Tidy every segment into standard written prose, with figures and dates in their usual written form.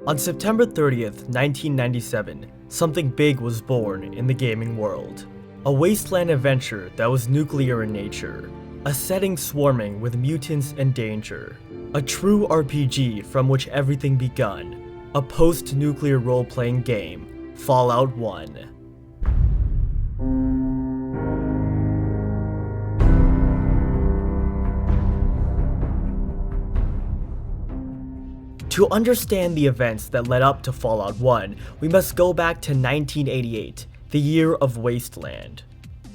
On September 30th, 1997, something big was born in the gaming world. A wasteland adventure that was nuclear in nature. A setting swarming with mutants and danger. A true RPG from which everything begun. A post-nuclear role-playing game, Fallout 1. To understand the events that led up to Fallout 1, we must go back to 1988, the year of Wasteland.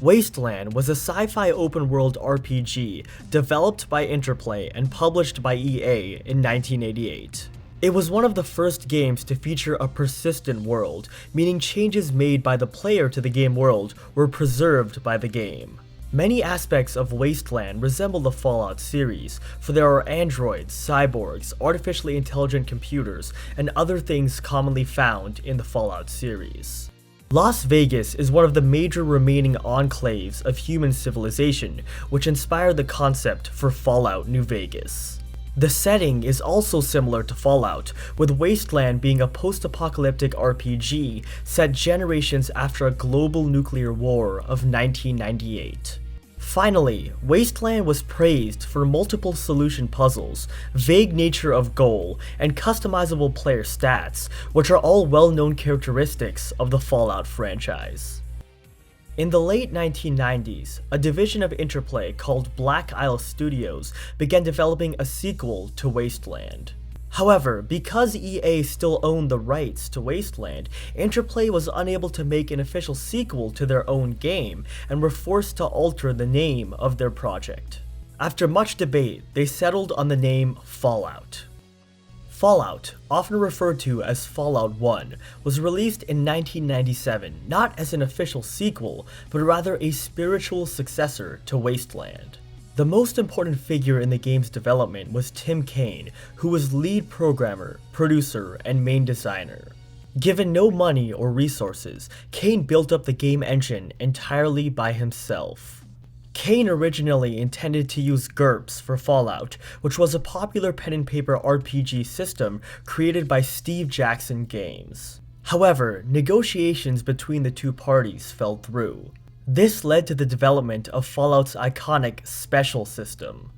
Wasteland was a sci-fi open-world RPG developed by Interplay and published by EA in 1988. It was one of the first games to feature a persistent world, meaning changes made by the player to the game world were preserved by the game. Many aspects of Wasteland resemble the Fallout series, for there are androids, cyborgs, artificially intelligent computers, and other things commonly found in the Fallout series. Las Vegas is one of the major remaining enclaves of human civilization, which inspired the concept for Fallout New Vegas. The setting is also similar to Fallout, with Wasteland being a post-apocalyptic RPG set generations after a global nuclear war of 1998. Finally, Wasteland was praised for multiple solution puzzles, vague nature of goal, and customizable player stats, which are all well-known characteristics of the Fallout franchise. In the late 1990s, a division of Interplay called Black Isle Studios began developing a sequel to Wasteland. However, because EA still owned the rights to Wasteland, Interplay was unable to make an official sequel to their own game and were forced to alter the name of their project. After much debate, they settled on the name Fallout. Fallout, often referred to as Fallout 1, was released in 1997 not as an official sequel, but rather a spiritual successor to Wasteland. The most important figure in the game's development was Tim Kaine, who was lead programmer, producer, and main designer. Given no money or resources, Kaine built up the game engine entirely by himself. Kaine originally intended to use GURPS for Fallout, which was a popular pen and paper RPG system created by Steve Jackson Games. However, negotiations between the two parties fell through. This led to the development of Fallout's iconic Special system.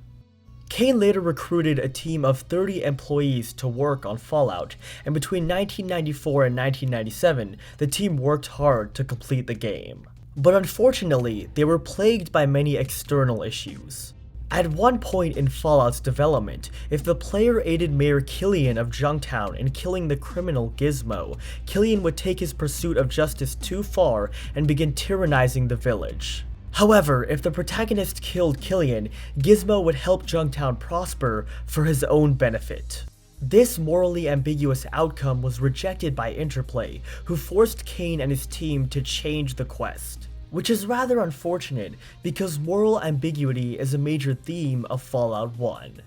Kaine later recruited a team of 30 employees to work on Fallout, and between 1994 and 1997, the team worked hard to complete the game. But unfortunately, they were plagued by many external issues. At one point in Fallout's development, if the player aided Mayor Killian of Junktown in killing the criminal Gizmo, Killian would take his pursuit of justice too far and begin tyrannizing the village. However, if the protagonist killed Killian, Gizmo would help Junktown prosper for his own benefit. This morally ambiguous outcome was rejected by Interplay, who forced Kaine and his team to change the quest. Which is rather unfortunate, because moral ambiguity is a major theme of Fallout 1.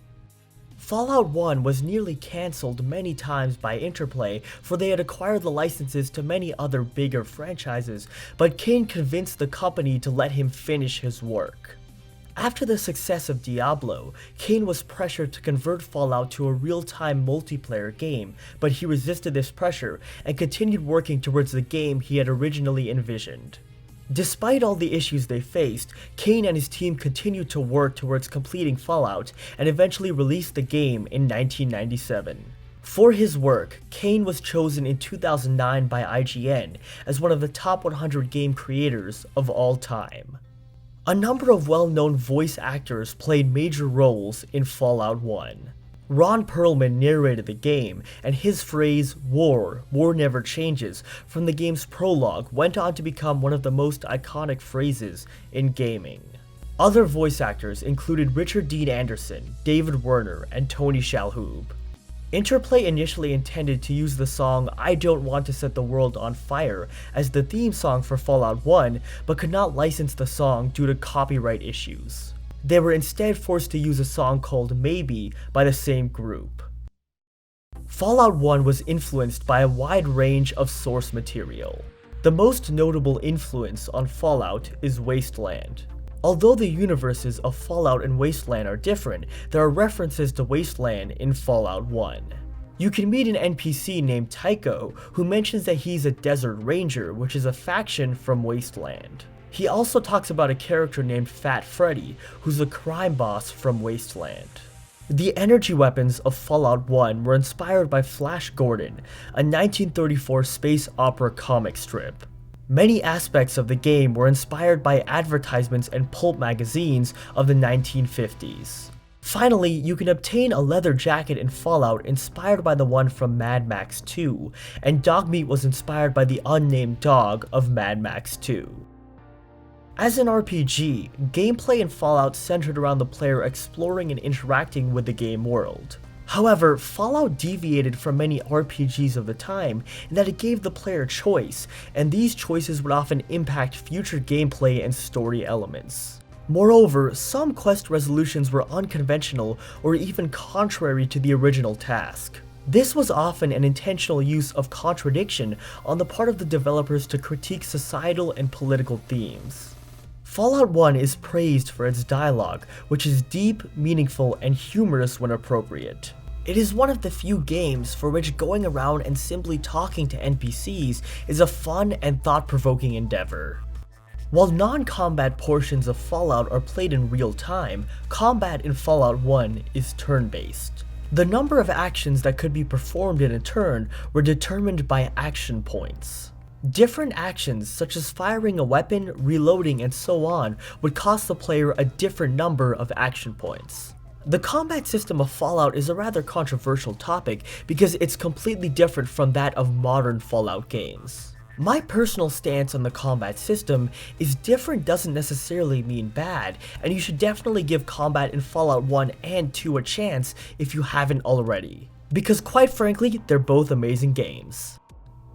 Fallout 1 was nearly cancelled many times by Interplay, for they had acquired the licenses to many other bigger franchises, but Kaine convinced the company to let him finish his work. After the success of Diablo, Kaine was pressured to convert Fallout to a real-time multiplayer game, but he resisted this pressure and continued working towards the game he had originally envisioned. Despite all the issues they faced, Kaine and his team continued to work towards completing Fallout and eventually released the game in 1997. For his work, Kaine was chosen in 2009 by IGN as one of the top 100 game creators of all time. A number of well-known voice actors played major roles in Fallout 1. Ron Perlman narrated the game, and his phrase, war never changes, from the game's prologue went on to become one of the most iconic phrases in gaming. Other voice actors included Richard Dean Anderson, David Werner, and Tony Shalhoub. Interplay initially intended to use the song I Don't Want to Set the World on Fire as the theme song for Fallout 1, but could not license the song due to copyright issues. They were instead forced to use a song called Maybe by the same group. Fallout 1 was influenced by a wide range of source material. The most notable influence on Fallout is Wasteland. Although the universes of Fallout and Wasteland are different, there are references to Wasteland in Fallout 1. You can meet an NPC named Tycho who mentions that he's a desert ranger, which is a faction from Wasteland. He also talks about a character named Fat Freddy, who's a crime boss from Wasteland. The energy weapons of Fallout 1 were inspired by Flash Gordon, a 1934 space opera comic strip. Many aspects of the game were inspired by advertisements and pulp magazines of the 1950s. Finally, you can obtain a leather jacket in Fallout inspired by the one from Mad Max 2, and Dogmeat was inspired by the unnamed dog of Mad Max 2. As an RPG, gameplay in Fallout centered around the player exploring and interacting with the game world. However, Fallout deviated from many RPGs of the time in that it gave the player choice, and these choices would often impact future gameplay and story elements. Moreover, some quest resolutions were unconventional or even contrary to the original task. This was often an intentional use of contradiction on the part of the developers to critique societal and political themes. Fallout 1 is praised for its dialogue, which is deep, meaningful, and humorous when appropriate. It is one of the few games for which going around and simply talking to NPCs is a fun and thought-provoking endeavor. While non-combat portions of Fallout are played in real time, combat in Fallout 1 is turn-based. The number of actions that could be performed in a turn were determined by action points. Different actions, such as firing a weapon, reloading, and so on, would cost the player a different number of action points. The combat system of Fallout is a rather controversial topic because it's completely different from that of modern Fallout games. My personal stance on the combat system is different doesn't necessarily mean bad, and you should definitely give combat in Fallout 1 and 2 a chance if you haven't already. Because quite frankly, they're both amazing games.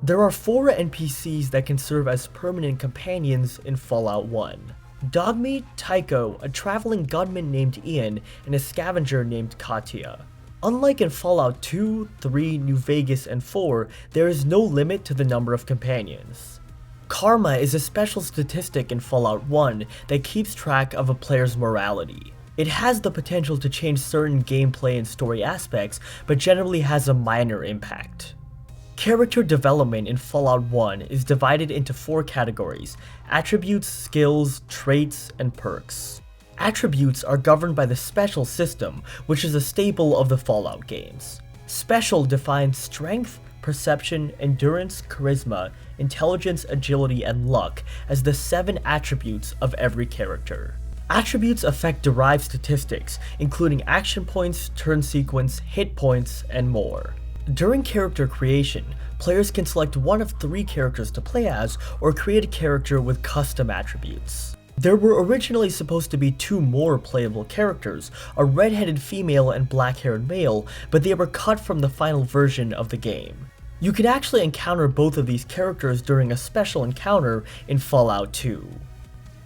There are 4 NPCs that can serve as permanent companions in Fallout 1. Dogmeat, Tycho, a traveling gunman named Ian, and a scavenger named Katya. Unlike in Fallout 2, 3, New Vegas, and 4, there is no limit to the number of companions. Karma is a special statistic in Fallout 1 that keeps track of a player's morality. It has the potential to change certain gameplay and story aspects, but generally has a minor impact. Character development in Fallout 1 is divided into 4 categories: attributes, skills, traits, and perks. Attributes are governed by the Special system, which is a staple of the Fallout games. Special defines strength, perception, endurance, charisma, intelligence, agility, and luck as the 7 attributes of every character. Attributes affect derived statistics, including action points, turn sequence, hit points, and more. During character creation, players can select one of 3 characters to play as or create a character with custom attributes. There were originally supposed to be 2 more playable characters, a red-headed female and black-haired male, but they were cut from the final version of the game. You can actually encounter both of these characters during a special encounter in Fallout 2.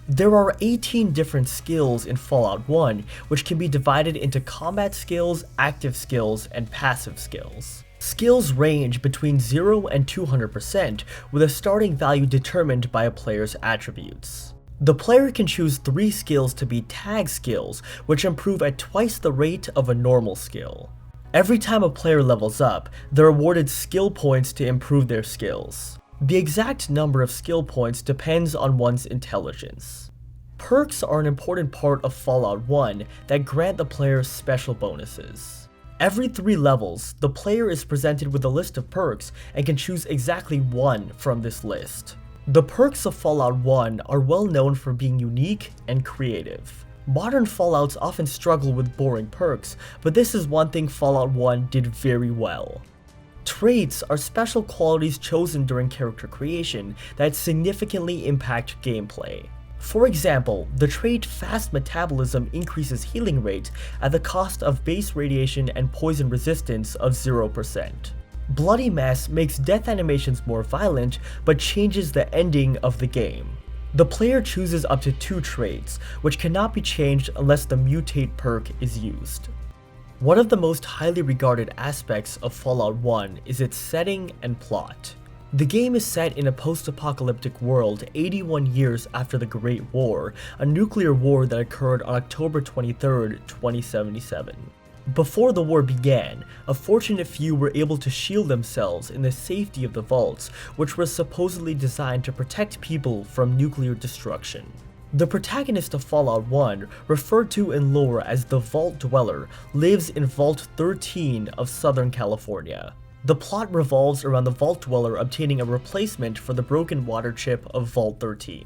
There are 18 different skills in Fallout 1, which can be divided into combat skills, active skills, and passive skills. Skills range between 0 and 200%, with a starting value determined by a player's attributes. The player can choose 3 skills to be tag skills, which improve at twice the rate of a normal skill. Every time a player levels up, they're awarded skill points to improve their skills. The exact number of skill points depends on one's intelligence. Perks are an important part of Fallout 1 that grant the player special bonuses. Every 3 levels, the player is presented with a list of perks and can choose exactly 1 from this list. The perks of Fallout 1 are well known for being unique and creative. Modern Fallouts often struggle with boring perks, but this is one thing Fallout 1 did very well. Traits are special qualities chosen during character creation that significantly impact gameplay. For example, the trait Fast Metabolism increases healing rate at the cost of base radiation and poison resistance of 0%. Bloody Mess makes death animations more violent, but changes the ending of the game. The player chooses up to 2 traits, which cannot be changed unless the Mutate perk is used. One of the most highly regarded aspects of Fallout 1 is its setting and plot. The game is set in a post-apocalyptic world 81 years after the Great War, a nuclear war that occurred on October 23, 2077. Before the war began, a fortunate few were able to shield themselves in the safety of the vaults, which were supposedly designed to protect people from nuclear destruction. The protagonist of Fallout 1, referred to in lore as the Vault Dweller, lives in Vault 13 of Southern California. The plot revolves around the Vault Dweller obtaining a replacement for the broken water chip of Vault 13.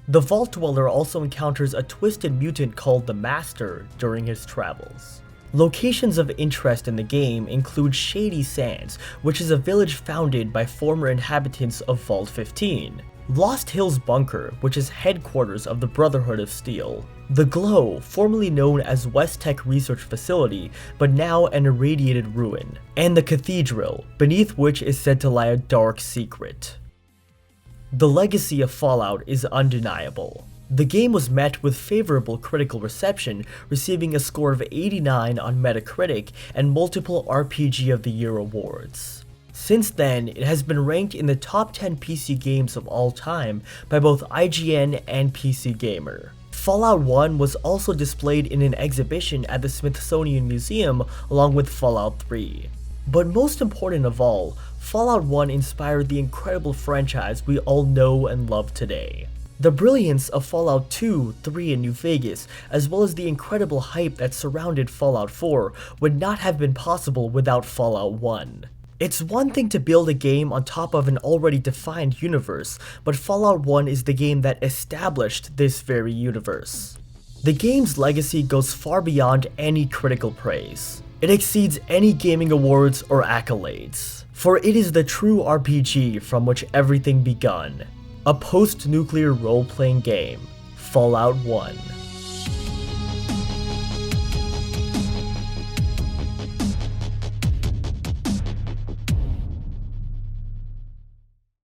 The Vault Dweller also encounters a twisted mutant called the Master during his travels. Locations of interest in the game include Shady Sands, which is a village founded by former inhabitants of Vault 15, Lost Hills Bunker, which is headquarters of the Brotherhood of Steel, The Glow, formerly known as West Tech Research Facility, but now an irradiated ruin, and the Cathedral, beneath which is said to lie a dark secret. The legacy of Fallout is undeniable. The game was met with favorable critical reception, receiving a score of 89 on Metacritic and multiple RPG of the Year awards. Since then, it has been ranked in the top 10 PC games of all time by both IGN and PC Gamer. Fallout 1 was also displayed in an exhibition at the Smithsonian Museum along with Fallout 3. But most important of all, Fallout 1 inspired the incredible franchise we all know and love today. The brilliance of Fallout 2, 3, and New Vegas, as well as the incredible hype that surrounded Fallout 4, would not have been possible without Fallout 1. It's one thing to build a game on top of an already defined universe, but Fallout 1 is the game that established this very universe. The game's legacy goes far beyond any critical praise. It exceeds any gaming awards or accolades, for it is the true RPG from which everything begun. A post-nuclear role-playing game, Fallout 1.